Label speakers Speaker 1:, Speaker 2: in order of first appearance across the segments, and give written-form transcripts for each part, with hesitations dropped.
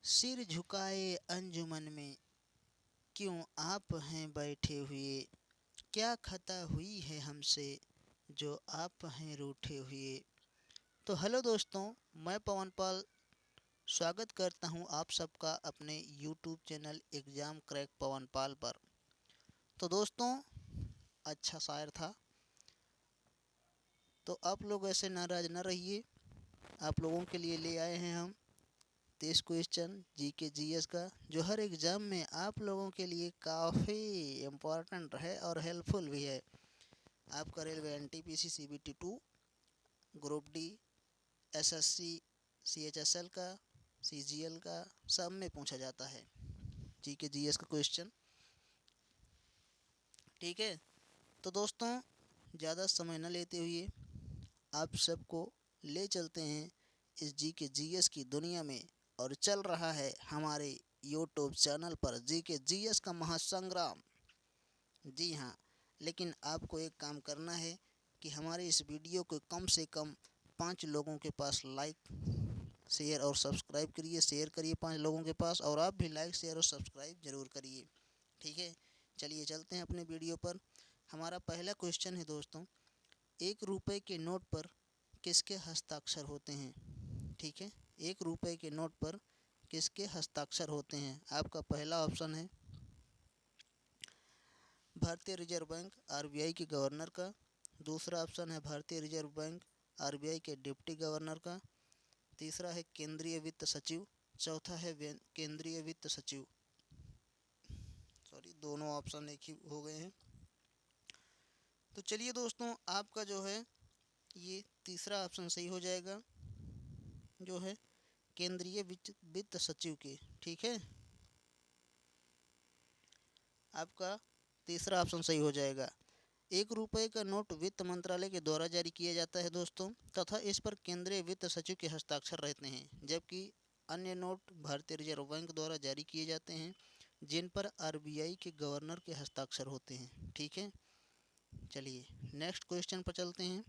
Speaker 1: सिर झुकाए अंजुमन में, क्यों आप हैं बैठे हुए। क्या खता हुई है हमसे, जो आप हैं रूठे हुए। तो हेलो दोस्तों, मैं पवन पाल स्वागत करता हूं आप सबका अपने यूट्यूब चैनल एग्ज़ाम क्रैक पवन पाल पर। तो दोस्तों, अच्छा शायर था, तो आप लोग ऐसे नाराज़ न रहिए। आप लोगों के लिए ले आए हैं हम 30 क्वेश्चन जीके जीएस का, जो हर एग्ज़ाम में आप लोगों के लिए काफ़ी इम्पोर्टेंट है और हेल्पफुल भी है। आपका railway NTPC CBT 2, group D, SSC CHSL का, सीजीएल का, सब में पूछा जाता है जीके जीएस का क्वेश्चन। ठीक है, तो दोस्तों ज़्यादा समय न लेते हुए आप सबको ले चलते हैं इस जीके जीएस की दुनिया में। और चल रहा है हमारे यूट्यूब चैनल पर जीके जीएस का महासंग्राम। जी हाँ, लेकिन आपको एक काम करना है कि हमारे इस वीडियो को कम से कम 5 लोगों के पास लाइक, शेयर और सब्सक्राइब करिए। शेयर करिए 5 लोगों के पास, और आप भी लाइक, शेयर और सब्सक्राइब ज़रूर करिए। ठीक है, चलिए चलते हैं अपने वीडियो पर। हमारा पहला क्वेश्चन है दोस्तों, 1 रुपये के नोट पर किसके हस्ताक्षर होते हैं। ठीक है, 1 रुपये के नोट पर किसके हस्ताक्षर होते हैं। आपका पहला ऑप्शन है भारतीय रिजर्व बैंक आरबीआई के गवर्नर का। दूसरा ऑप्शन है भारतीय रिजर्व बैंक आरबीआई के डिप्टी गवर्नर का। तीसरा है केंद्रीय वित्त सचिव। चौथा है केंद्रीय वित्त सचिव। सॉरी, दोनों ऑप्शन एक ही हो गए हैं। तो चलिए दोस्तों, आपका जो है ये तीसरा ऑप्शन सही हो जाएगा, जो है केंद्रीय वित्त सचिव के। ठीक है, आपका तीसरा ऑप्शन सही हो जाएगा। 1 रुपये का नोट वित्त मंत्रालय के द्वारा जारी किया जाता है दोस्तों, तथा इस पर केंद्रीय वित्त सचिव के हस्ताक्षर रहते हैं। जबकि अन्य नोट भारतीय रिजर्व बैंक द्वारा जारी किए जाते हैं, जिन पर आरबीआई के गवर्नर के हस्ताक्षर होते हैं। ठीक है, चलिए नेक्स्ट क्वेश्चन पर चलते हैं।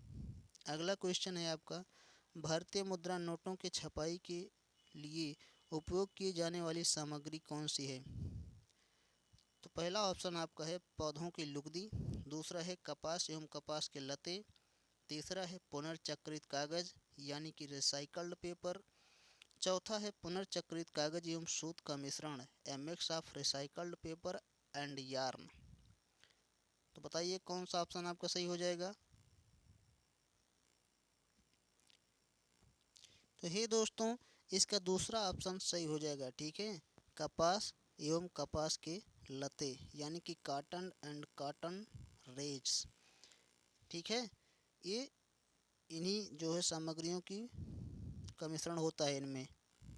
Speaker 1: अगला क्वेश्चन है आपका, भारतीय मुद्रा नोटों के छपाई के लिए उपयोग किए जाने वाली सामग्री कौन सी है। तो पहला ऑप्शन आपका है पौधों की लुगदी। दूसरा है कपास एवं कपास के लते। तीसरा है पुनर्चक्रित कागज़ यानी कि रिसाइकल्ड पेपर। चौथा है पुनर्चक्रित कागज़ एवं सूत का मिश्रण, a mix of recycled paper and yarn. तो बताइए कौन सा ऑप्शन आपका सही हो जाएगा। तो हे दोस्तों, इसका दूसरा ऑप्शन सही हो जाएगा। ठीक है, कपास एवं कपास के लते यानी कि कॉटन एंड कॉटन रेज। ठीक है, ये इन्हीं जो है सामग्रियों की का मिश्रण होता है इनमें।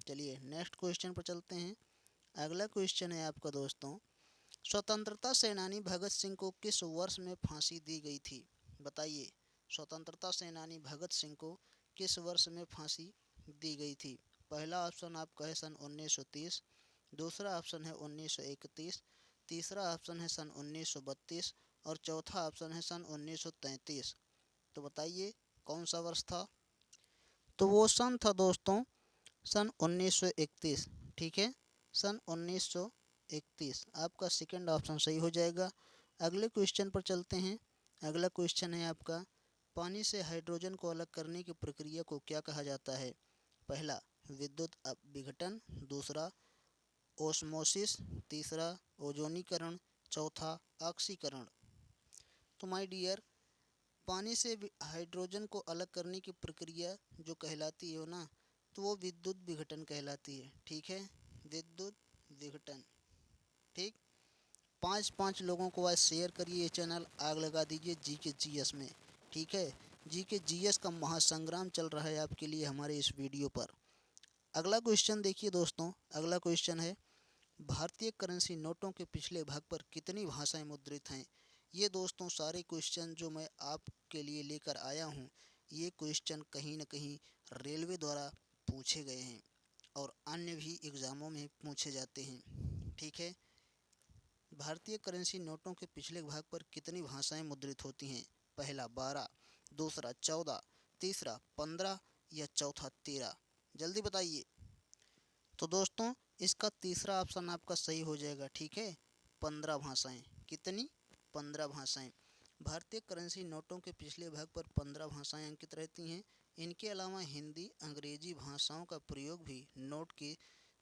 Speaker 1: चलिए नेक्स्ट क्वेश्चन पर चलते हैं। अगला क्वेश्चन है आपका दोस्तों, स्वतंत्रता सेनानी भगत सिंह को किस वर्ष में फांसी दी गई थी। बताइए, स्वतंत्रता सेनानी भगत सिंह को किस वर्ष में फांसी दी गई थी। पहला ऑप्शन आपका है सन 1930। दूसरा ऑप्शन है 1931। तीसरा ऑप्शन है सन 1932 और चौथा ऑप्शन है सन 1933। तो बताइए कौन सा वर्ष था। तो वो सन था दोस्तों सन 1931। ठीक है, सन 1931 आपका सेकंड ऑप्शन सही हो जाएगा। अगले क्वेश्चन पर चलते हैं। अगला क्वेश्चन है आपका, पानी से हाइड्रोजन को अलग करने की प्रक्रिया को क्या कहा जाता है। पहला विद्युत विघटन, दूसरा ओस्मोसिस, तीसरा ओजोनीकरण, चौथा ऑक्सीकरण। तो माय डियर, पानी से हाइड्रोजन को अलग करने की प्रक्रिया जो कहलाती है ना, तो वो विद्युत विघटन कहलाती है। ठीक है, विद्युत विघटन। ठीक, 5-5 लोगों को आज शेयर करिए, ये चैनल आग लगा दीजिए जीके जीएस में। ठीक है, जीके जीएस का महासंग्राम चल रहा है आपके लिए हमारे इस वीडियो पर। अगला क्वेश्चन देखिए दोस्तों, अगला क्वेश्चन है, भारतीय करेंसी नोटों के पिछले भाग पर कितनी भाषाएं मुद्रित हैं। ये दोस्तों सारे क्वेश्चन जो मैं आपके लिए लेकर आया हूँ, ये क्वेश्चन कहीं ना कहीं रेलवे द्वारा पूछे गए हैं और अन्य भी एग्ज़ामों में पूछे जाते हैं। ठीक है, भारतीय करेंसी नोटों के पिछले भाग पर कितनी भाषाएं मुद्रित होती हैं। पहला 12, दूसरा 14, तीसरा 15 या चौथा 13। जल्दी बताइए। तो दोस्तों इसका तीसरा ऑप्शन आपका सही हो जाएगा, ठीक है। 15 भाषाएं, कितनी? 15 भाषाएं। भारतीय करेंसी नोटों के पिछले भाग पर 15 भाषाएं अंकित रहती हैं। इनके अलावा हिंदी अंग्रेजी भाषाओं का प्रयोग भी नोट के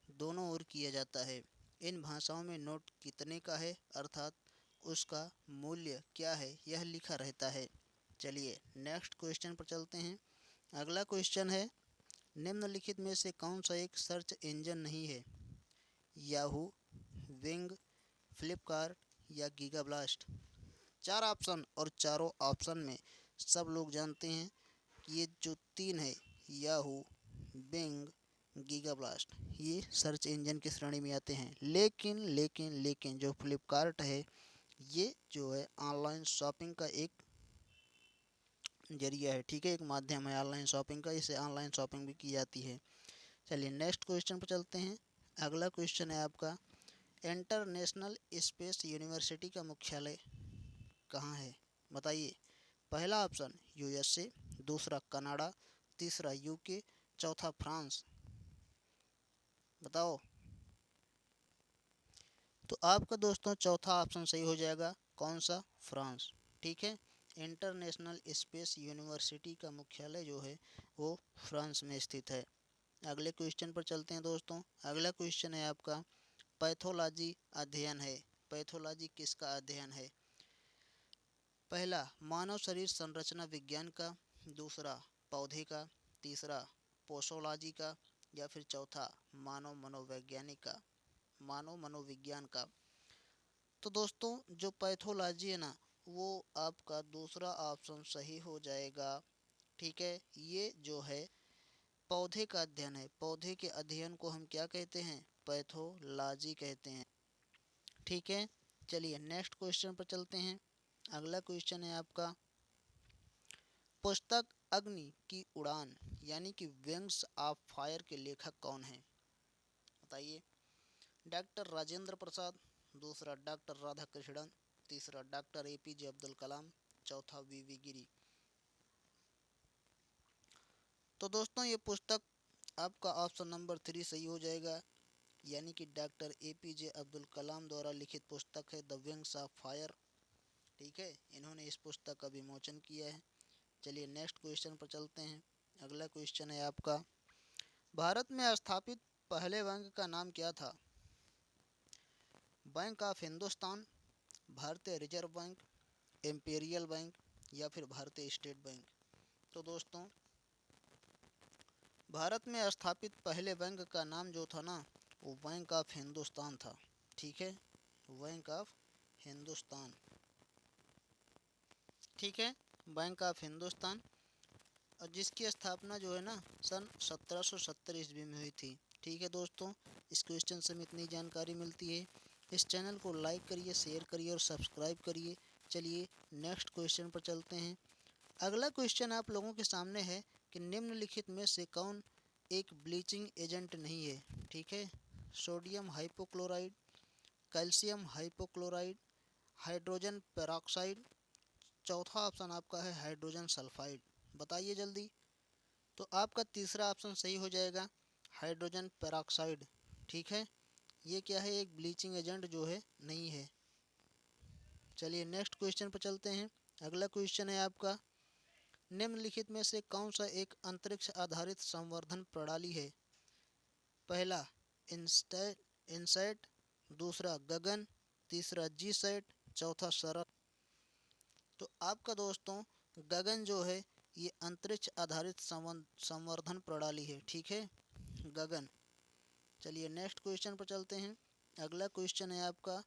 Speaker 1: दोनों ओर किया जाता है। इन भाषाओं में नोट कितने का है अर्थात उसका मूल्य क्या है यह लिखा रहता है। चलिए नेक्स्ट क्वेश्चन पर चलते हैं। अगला क्वेश्चन है, निम्नलिखित में से कौन सा एक सर्च इंजन नहीं है? याहू, विंग, फ्लिपकार्ट या गीगा ब्लास्ट। चार ऑप्शन और चारों ऑप्शन में सब लोग जानते हैं कि ये जो तीन है याहू, बिंग, गीगा ब्लास्ट, ये सर्च इंजन की श्रेणी में आते हैं। लेकिन लेकिन लेकिन जो फ्लिपकार्ट है ये जो है ऑनलाइन शॉपिंग का एक जरिया है, ठीक है, एक माध्यम है ऑनलाइन शॉपिंग का, इसे ऑनलाइन शॉपिंग भी की जाती है। चलिए नेक्स्ट क्वेश्चन पर चलते हैं। अगला क्वेश्चन है आपका, इंटरनेशनल स्पेस यूनिवर्सिटी का मुख्यालय कहाँ है? बताइए। पहला ऑप्शन यूएसए, दूसरा कनाडा, तीसरा यूके, चौथा फ्रांस। बताओ। तो आपका दोस्तों चौथा ऑप्शन सही हो जाएगा। कौन सा? फ्रांस, ठीक है। इंटरनेशनल स्पेस यूनिवर्सिटी का मुख्यालय जो है वो फ्रांस में स्थित है। अगले क्वेश्चन पर चलते हैं दोस्तों। अगला क्वेश्चन है आपका, पैथोलॉजी अध्ययन है। पैथोलॉजी किसका अध्ययन है? पहला मानव शरीर संरचना विज्ञान का, दूसरा पौधे का, तीसरा पोसोलॉजी का या फिर चौथा मानव मनोवैज्ञानिक का, मानव मनोविज्ञान का। तो दोस्तों जो पैथोलॉजी है ना वो आपका दूसरा ऑप्शन सही हो जाएगा, ठीक है। ये जो है पौधे का अध्ययन है। पौधे के अध्ययन को हम क्या कहते हैं? पैथोलॉजी कहते हैं, ठीक है। चलिए नेक्स्ट क्वेश्चन पर चलते हैं। अगला क्वेश्चन है आपका, पुस्तक अग्नि की उड़ान यानी कि विंग्स ऑफ फायर के लेखक कौन हैं? बताइए। डॉक्टर राजेंद्र प्रसाद, दूसरा डॉक्टर राधाकृष्णन, तीसरा डॉक्टर एपीजे अब्दुल कलाम, चौथा वीवी गिरी। तो दोस्तों ये पुस्तक आपका ऑप्शन नंबर 3 सही हो जाएगा, यानी कि डॉक्टर एपीजे अब्दुल कलाम द्वारा लिखित पुस्तक है द विंग्स ऑफ फायर, ठीक है। इन्होंने इस पुस्तक का विमोचन किया है। चलिए नेक्स्ट क्वेश्चन पर चलते हैं। अगला क्वेश्चन है आपका, भारत में स्थापित पहले बैंक का नाम क्या था? बैंक ऑफ हिंदुस्तान, भारतीय रिजर्व बैंक, इम्पीरियल बैंक या फिर भारतीय स्टेट बैंक। तो दोस्तों भारत में स्थापित पहले बैंक का नाम जो था ना वो बैंक ऑफ हिंदुस्तान था, ठीक है। बैंक ऑफ हिंदुस्तान, ठीक है, बैंक ऑफ हिंदुस्तान। और जिसकी स्थापना जो है ना सन 1770 ईस्वी में हुई थी, ठीक है दोस्तों। इस क्वेश्चन से हमें इतनी जानकारी मिलती है। इस चैनल को लाइक करिए, शेयर करिए और सब्सक्राइब करिए। चलिए नेक्स्ट क्वेश्चन पर चलते हैं। अगला क्वेश्चन आप लोगों के सामने है कि निम्नलिखित में से कौन एक ब्लीचिंग एजेंट नहीं है? ठीक है, sodium hypochloride, calcium hypochloride, hydrogen peroxide, चौथा ऑप्शन आपका है हाइड्रोजन सल्फाइड। बताइए जल्दी। तो आपका तीसरा ऑप्शन सही हो जाएगा, हाइड्रोजन पेरोक्साइड, ठीक है। ये क्या है? एक ब्लीचिंग एजेंट जो है नहीं है। चलिए नेक्स्ट क्वेश्चन पर चलते हैं। अगला क्वेश्चन है आपका, निम्नलिखित में से कौन सा एक अंतरिक्ष आधारित संवर्धन प्रणाली है? पहला इनसैट, दूसरा गगन, तीसरा जीसैट, चौथा सरल। तो आपका दोस्तों गगन जो है ये अंतरिक्ष आधारित संवर्धन प्रणाली है, ठीक है, गगन। चलिए नेक्स्ट क्वेश्चन पर चलते हैं। अगला क्वेश्चन है आपका,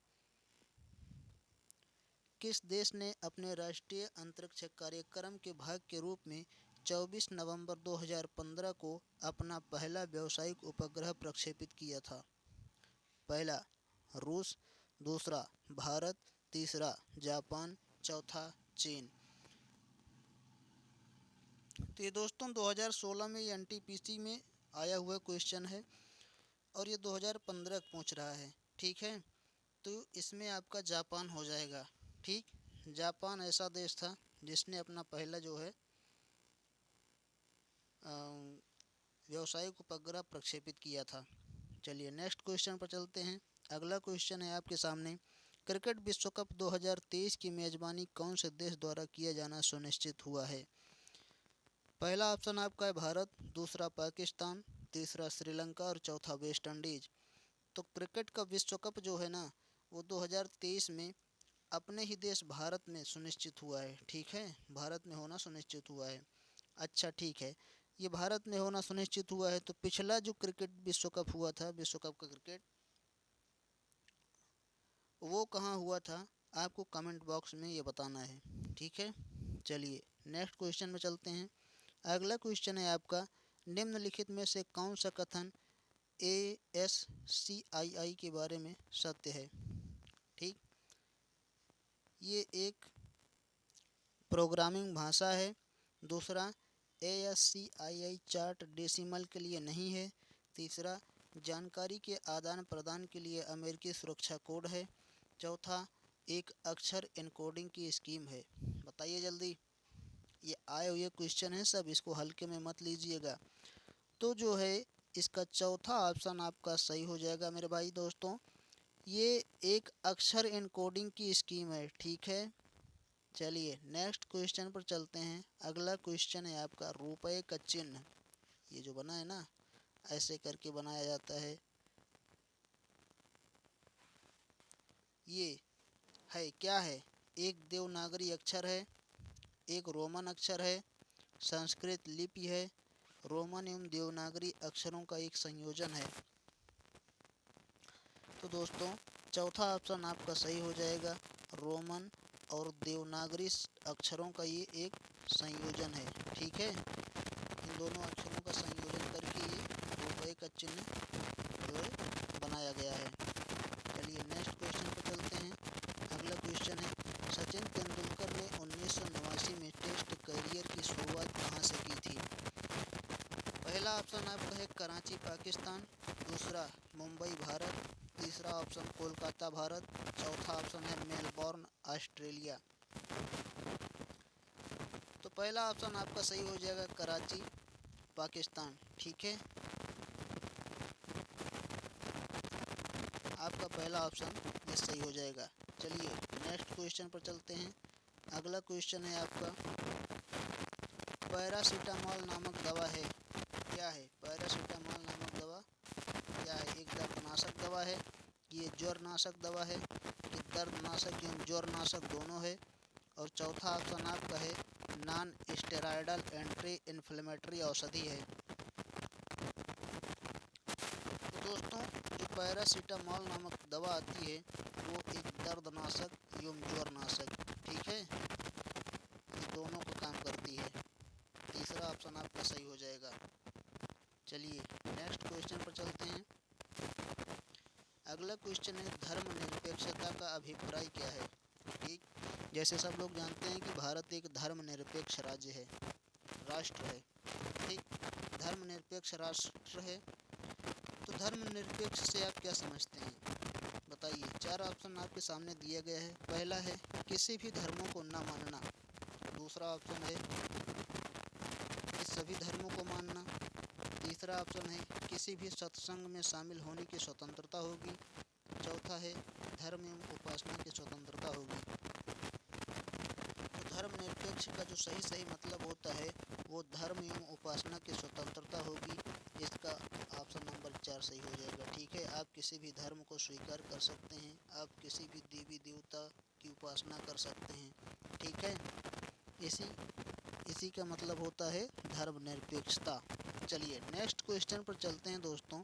Speaker 1: किस देश ने अपने राष्ट्रीय अंतरिक्ष कार्यक्रम के भाग के रूप में 24 नवंबर 2015 को अपना पहला व्यावसायिक उपग्रह प्रक्षेपित किया था? पहला रूस, दूसरा भारत, तीसरा जापान, चौथा चीन। तो ये दोस्तों 2016 में ये एनटीपीसी में आया हुआ क्वेश्चन है और ये 2015 पूछ रहा है, ठीक है। तो इसमें आपका जापान हो जाएगा, ठीक। जापान ऐसा देश था जिसने अपना पहला जो है व्यावसायिक उपग्रह प्रक्षेपित किया था। चलिए नेक्स्ट क्वेश्चन पर चलते हैं। अगला क्वेश्चन है आपके सामने, क्रिकेट विश्व कप 2023 की मेजबानी कौन से देश द्वारा किया जाना सुनिश्चित हुआ है? पहला ऑप्शन आपका है भारत, दूसरा पाकिस्तान, तीसरा श्रीलंका और चौथा वेस्ट इंडीज। तो क्रिकेट का विश्व कप जो है ना, वो 2023 में अपने ही देश भारत में सुनिश्चित हुआ है। ठीक है, भारत में होना सुनिश्चित हुआ है। अच्छा ठीक है, ये भारत में होना सुनिश्चित हुआ है। तो पिछला जो क्रिकेट विश्व कप हुआ था, विश्व कप का क्रिकेट, वो कहाँ हुआ था आपको कमेंट बॉक्स में ये बताना है। ठीक है, चलिए नेक्स्ट क्वेश्चन में चलते हैं। अगला क्वेश्चन है आपका, निम्नलिखित में से कौन सा कथन ASCII के बारे में सत्य है? ठीक, ये एक प्रोग्रामिंग भाषा है। दूसरा, ASCII चार्ट डेसिमल के लिए नहीं है। तीसरा, जानकारी के आदान प्रदान के लिए अमेरिकी सुरक्षा कोड है। चौथा, एक अक्षर एन्कोडिंग की स्कीम है। बताइए जल्दी, ये आए हुए क्वेश्चन है सब, इसको हल्के में मत लीजिएगा। तो जो है इसका चौथा ऑप्शन आपका सही हो जाएगा मेरे भाई दोस्तों, ये एक अक्षर एन्कोडिंग की स्कीम है। ठीक है, चलिए नेक्स्ट क्वेश्चन पर चलते हैं। अगला क्वेश्चन है आपका, रुपए का चिन्ह, ये जो बना है ना, ऐसे करके बनाया जाता है, ये है क्या है? एक देवनागरी अक्षर है, एक रोमन अक्षर है, संस्कृत लिपि है, रोमन एवं देवनागरी अक्षरों का एक संयोजन है। तो दोस्तों चौथा ऑप्शन आपका सही हो जाएगा, रोमन और देवनागरी अक्षरों का ये एक संयोजन है। ठीक है, इन दोनों अक्षरों का संयोजन करके ये रुपए का चिन्ह जो है बनाया गया है। चलिए नेक्स्ट क्वेश्चन पर चलते हैं। अगला क्वेश्चन है, सचिन तेंदुलकर ने 1989 में टेस्ट करियर की शुरुआत कहाँ से की थी? पहला ऑप्शन आपका है कराची पाकिस्तान, दूसरा मुंबई भारत, तीसरा ऑप्शन कोलकाता भारत, चौथा ऑप्शन है मेलबोर्न ऑस्ट्रेलिया। तो पहला ऑप्शन आपका सही हो जाएगा कराची पाकिस्तान। ठीक है, आपका पहला ऑप्शन ये सही हो जाएगा। चलिए नेक्स्ट क्वेश्चन पर चलते हैं। अगला क्वेश्चन है आपका, पैरासीटामोल नामक दवा है, क्या है? पैरासीटामोल नामक दवा क्या है? एक दर्दनाशक दवा है, ये ज्वरनाशक दवा है, ये दर्दनाशक एवं ज्वरनाशक दोनों है, और चौथा ऑप्शन आपका है नॉन स्टेरॉयडल एंटी इन्फ्लेमेटरी औषधि है। तो दोस्तों जो पैरासीटामोल नामक दवा आती है वो एक दर्दनाशक एवं ज्वरनाशक, ठीक है, ये दोनों का काम करती है। तीसरा ऑप्शन आपका सही हो जाएगा। चलिए नेक्स्ट क्वेश्चन पर चलते हैं। अगला क्वेश्चन है, धर्मनिरपेक्षता का अभिप्राय क्या है? ठीक, जैसे सब लोग जानते हैं कि भारत एक धर्मनिरपेक्ष राज्य है, राष्ट्र है। ठीक, धर्मनिरपेक्ष राष्ट्र है। तो धर्मनिरपेक्ष से आप क्या समझते हैं? बताइए। चार ऑप्शन आपके सामने दिया गया है। पहला है किसी भी धर्मों को न मानना, दूसरा ऑप्शन है कि सभी धर्मों को मानना, तीसरा ऑप्शन है किसी भी सत्संग में शामिल होने की स्वतंत्रता होगी, चौथा है धर्म एवं उपासना की स्वतंत्रता होगी। तो धर्मनिरपेक्ष का जो सही मतलब होता है वो धर्म एवं उपासना की स्वतंत्रता होगी। इसका ऑप्शन नंबर 4 सही हो जाएगा। ठीक है, आप किसी भी धर्म को स्वीकार कर सकते हैं, आप किसी भी देवी देवता की उपासना कर सकते हैं। ठीक है, इसी का मतलब होता है धर्मनिरपेक्षता। चलिए नेक्स्ट क्वेश्चन पर चलते हैं दोस्तों।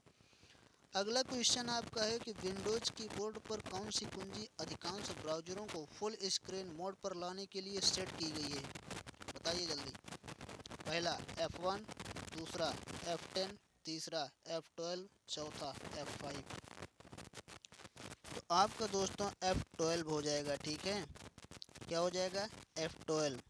Speaker 1: अगला क्वेश्चन आपका है कि विंडोज कीबोर्ड पर कौन सी कुंजी अधिकांश ब्राउज़रों को फुल स्क्रीन मोड पर लाने के लिए सेट की गई है? बताइए जल्दी। पहला F1, दूसरा F10, तीसरा F12, चौथा F5। तो आपका दोस्तों F12 हो जाएगा। ठीक है, क्या हो जाएगा? F12।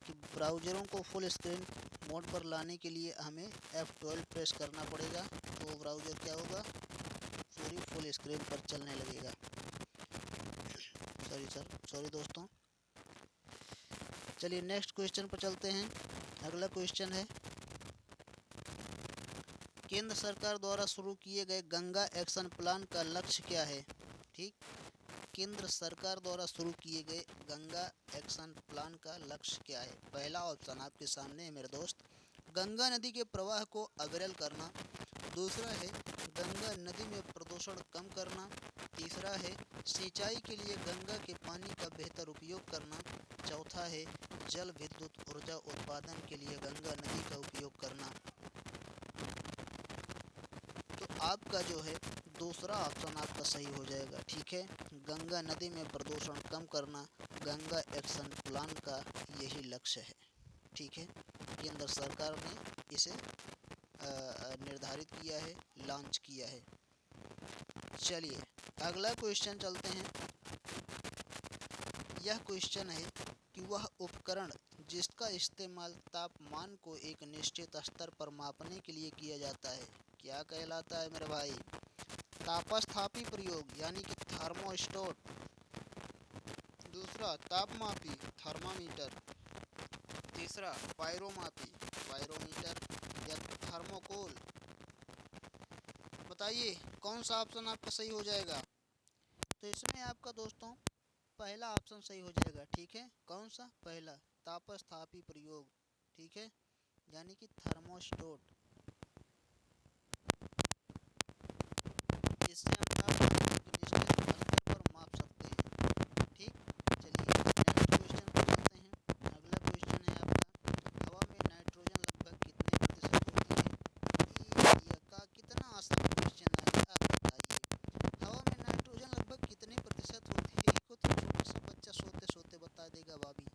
Speaker 1: कि ब्राउज़रों को फुल स्क्रीन मोड पर लाने के लिए हमें F12 प्रेस करना पड़ेगा, तो ब्राउज़र क्या होगा? पूरी फुल स्क्रीन पर चलने लगेगा। सॉरी दोस्तों। चलिए नेक्स्ट क्वेश्चन पर चलते हैं। अगला क्वेश्चन है, केंद्र सरकार द्वारा शुरू किए गए गंगा एक्शन प्लान का लक्ष्य क्या है? ठीक, केंद्र सरकार द्वारा शुरू किए गए गंगा एक्शन प्लान का लक्ष्य क्या है? पहला ऑप्शन आपके सामने है मेरे दोस्त, गंगा नदी के प्रवाह को अविरल करना। दूसरा है गंगा नदी में प्रदूषण कम करना। तीसरा है सिंचाई के लिए गंगा के पानी का बेहतर उपयोग करना। चौथा है जल विद्युत ऊर्जा उत्पादन के लिए गंगा नदी का उपयोग करना। तो आपका जो है दूसरा ऑप्शन आपका सही हो जाएगा। ठीक है, गंगा नदी में प्रदूषण कम करना गंगा एक्शन प्लान का यही लक्ष्य है। ठीक है, केंद्र सरकार ने इसे निर्धारित किया है, लॉन्च किया है। चलिए अगला क्वेश्चन चलते हैं। यह क्वेश्चन है कि वह उपकरण जिसका इस्तेमाल तापमान को एक निश्चित स्तर पर मापने के लिए किया जाता है क्या कहलाता है मेरे भाई? तापस्थापी प्रयोग यानी कि थर्मोस्टेट। दूसरा तापमापी थर्मामीटर। तीसरा पायरोमापी पायरोमीटर या थर्मोकोल। बताइए कौन सा ऑप्शन आपका सही हो जाएगा? तो इसमें आपका दोस्तों पहला ऑप्शन सही हो जाएगा। ठीक है, कौन सा? पहला, तापस्थापी प्रयोग। ठीक है, यानी कि थर्मोस्टेट। इससे हम तापमान को निश्चित स्तर पर माप सकते हैं। ठीक, चलिए नेक्स्ट क्वेश्चन पर चलते हैं। अगला क्वेश्चन है आपका, हवा में नाइट्रोजन लगभग कितने प्रतिशत होती है? ये का कितना आसान क्वेश्चन है, आप बताइए। हवा में नाइट्रोजन लगभग कितने प्रतिशत होती है? इसको तो छोटा सा बच्चा सोते सोते बता देगा भाभी,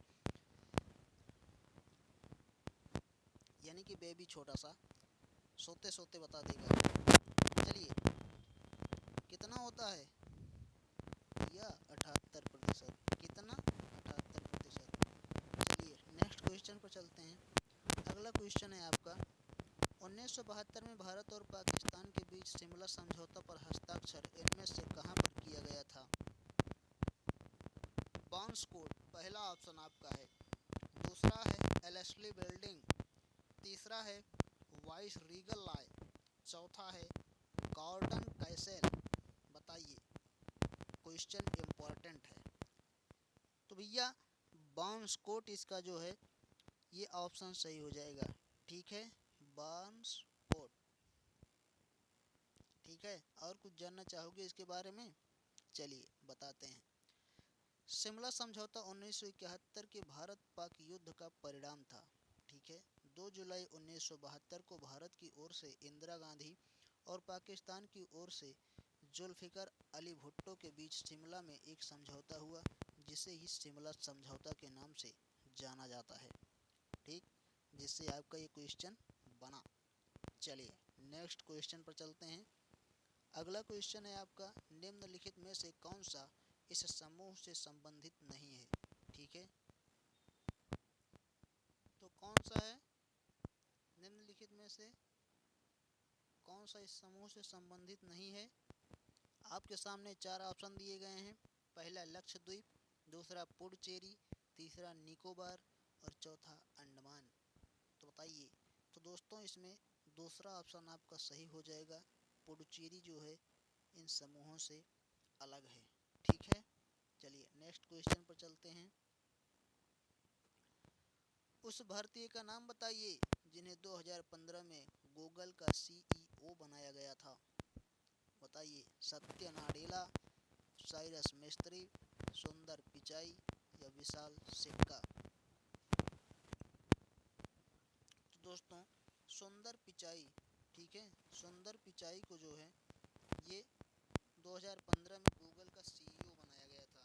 Speaker 1: यानी कि बेबी छोटा सा सोते सोते बता देगा। चलिए कितना होता है? या 78%। कितना? 78%। चलिए नेक्स्ट क्वेश्चन पर चलते हैं। अगला क्वेश्चन है आपका, 1972 में भारत और पाकिस्तान के बीच शिमला समझौता पर हस्ताक्षर इनमें से कहाँ पर किया गया था? बॉन्सकोट पहला ऑप्शन आपका है। दूसरा है एलेस्ली बिल्डिंग। तीसरा है वाइस रीगल लॉ। चौथा है गॉर्डन कैसल। बताइए, क्वेश्चन इम्पोर्टेंट है। तो भैया बॉन्सकोट इसका जो है ये ऑप्शन सही हो जाएगा। ठीक है, बॉन्सकोट। ठीक है, और कुछ जानना चाहोगे इसके बारे में? चलिए बताते हैं। शिमला समझौता 1971 के भारत पाक युद्ध का परिणाम था। ठीक है, 2 जुलाई 1972 को भारत की ओर से इंदिरा गांधी और पाकिस्तान की ओर से जुल्फिकार अली भुट्टो के बीच शिमला में एक समझौता हुआ जिसे ही शिमला समझौता के नाम से जाना जाता है। ठीक, जिससे आपका ये क्वेश्चन बना। चलिए नेक्स्ट क्वेश्चन पर चलते हैं। अगला क्वेश्चन है आपका, निम्नलिखित में से कौन सा इस समूह से संबंधित नहीं है? ठीक है, तो कौन सा है? निम्नलिखित में से कौन सा इस समूह से संबंधित नहीं है? आपके सामने 4 ऑप्शन दिए गए हैं। पहला लक्षद्वीप, दूसरा पुडुचेरी, तीसरा निकोबार और चौथा अंडमान। तो बताइए। तो दोस्तों इसमें दूसरा ऑप्शन आपका सही हो जाएगा। पुडुचेरी जो है इन समूहों से अलग है। ठीक है, चलिए नेक्स्ट क्वेश्चन पर चलते हैं। उस भारतीय का नाम बताइए जिन्हें 2015 में गूगल का सीईओ बनाया गया था। बताइए, सत्य नाडेला, साइरस मिस्त्री, सुंदर पिचाई या विशाल सिक्का। तो दोस्तों सुंदर पिचाई, ठीक है, सुंदर पिचाई को जो है ये 2015 में गूगल का सीईओ बनाया गया था।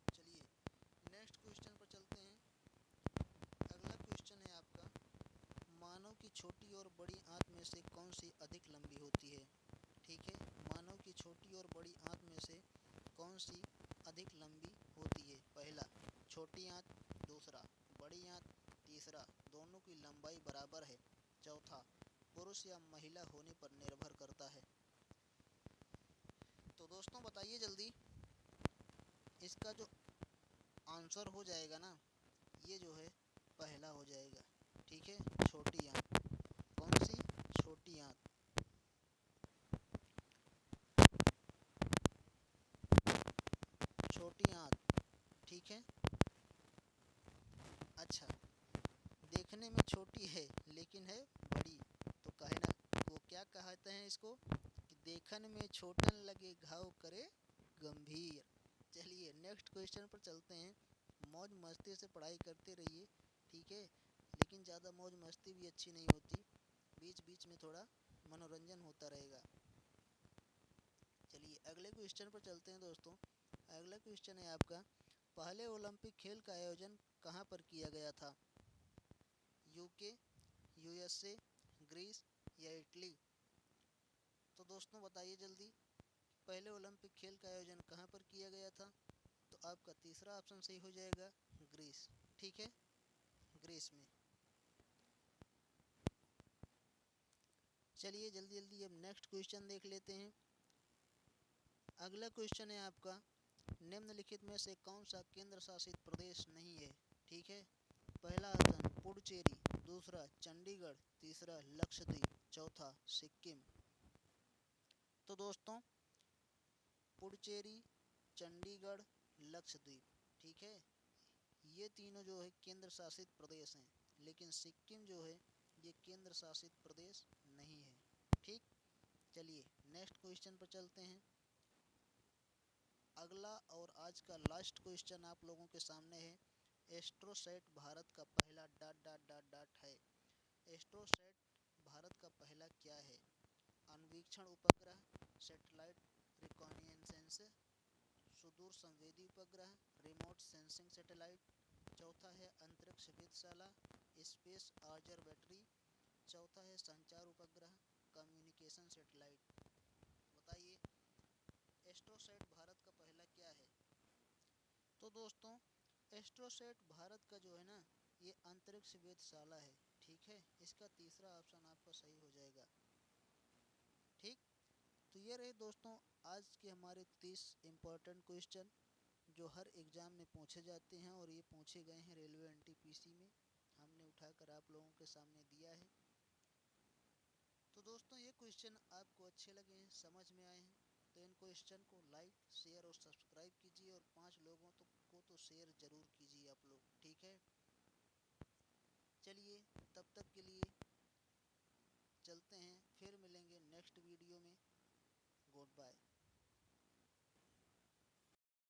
Speaker 1: चलिए नेक्स्ट क्वेश्चन पर चलते हैं। अगला क्वेश्चन है आपका, मानव की छोटी और बड़ी आंत में से कौन सी अधिक लंबी होती है? ठीक है, मानव की छोटी और बड़ी आंत में से कौन सी अधिक लंबी होती है? पहला छोटी आंत, दूसरा बड़ी आंत, तीसरा दोनों की लंबाई बराबर है, चौथा पुरुष या महिला होने पर निर्भर करता है। तो दोस्तों बताइए जल्दी, इसका जो आंसर हो जाएगा ना, ये जो है पहला हो जाएगा। ठीक है, छोटी आंत। कौन सी? छोटी आंत। छोटी आंत, ठीक है। अच्छा, देखने में छोटी है लेकिन है बड़ी, तो कहे ना वो क्या कहते हैं इसको कि देखन में छोटन लगे घाव करे गंभीर। चलिए नेक्स्ट क्वेश्चन पर चलते हैं। मौज मस्ती से पढ़ाई करते रहिए, ठीक है, लेकिन ज़्यादा मौज मस्ती भी अच्छी नहीं होती, बीच बीच में थोड़ा मनोरंजन होता रहेगा। चलिए अगले क्वेश्चन पर चलते हैं दोस्तों। अगला क्वेश्चन है आपका, पहले ओलंपिक खेल का आयोजन कहाँ पर किया गया था? यूके, यूएसए, ग्रीस या इटली? तो दोस्तों बताइए जल्दी, पहले ओलंपिक खेल का आयोजन कहाँ पर किया गया था? तो आपका तीसरा ऑप्शन सही हो जाएगा, ग्रीस, ठीक है, ग्रीस में। चलिए जल्दी जल्दी अब नेक्स्ट क्वेश्चन देख लेते हैं। अगला क्वेश्चन है आपका, निम्नलिखित में से कौन सा केंद्र शासित प्रदेश नहीं है? ठीक है, पहला ऑप्शन पुडुचेरी, दूसरा चंडीगढ़, तीसरा लक्षद्वीप, चौथा सिक्किम। तो दोस्तों पुडुचेरी, चंडीगढ़, लक्षद्वीप, ठीक है, ये तीनों जो है केंद्र शासित प्रदेश हैं, लेकिन सिक्किम जो है ये केंद्र शासित प्रदेश नहीं है, ठीक। चलिए नेक्स्ट क्वेश्चन पर चलते हैं। अगला और आज का लास्ट क्वेश्चन आप लोगों के सामने है। एस्ट्रोसैट भारत का पहला डॉट डॉट डॉट डॉट है। एस्ट्रोसैट भारत का पहला क्या है? अन्वीक्षण उपग्रह, सैटेलाइट रिकॉग्निसेंस, सुदूर संवेदी उपग्रह, रिमोट सेंसिंग सैटेलाइट, चौथा है अंतरिक्ष वेधशाला, स्पेस ऑब्जर्वेटरी, चौथा है संचार उपग्रह, कम्युनिकेशन सैटेलाइट। बताइए एस्ट्रोसैट भारत का पहला क्या है? तो दोस्तों एस्ट्रोसैट भारत का जो है ना ये अंतरिक्ष वेधशाला है, ठीक है, इसका तीसरा ऑप्शन आपका सही हो जाएगा, ठीक। तो ये रहे दोस्तों आज के हमारे 30 इम्पोर्टेंट क्वेश्चन जो हर एग्ज़ाम में पूछे जाते हैं और ये पूछे गए हैं रेलवे एनटीपीसी में, हमने उठाकर आप लोगों के सामने दिया है। तो दोस्तों ये क्वेश्चन आपको अच्छे लगे हैं, समझ में आए हैं, तो इन क्वेश्चन को लाइक शेयर और सब्सक्राइब कीजिए और 5 लोगों को तो शेयर ज़रूर कीजिए आप लोग, ठीक है। चलिए तब तक के लिए चलते हैं, फिर मिलेंगे नेक्स्ट वीडियो में। Good bye.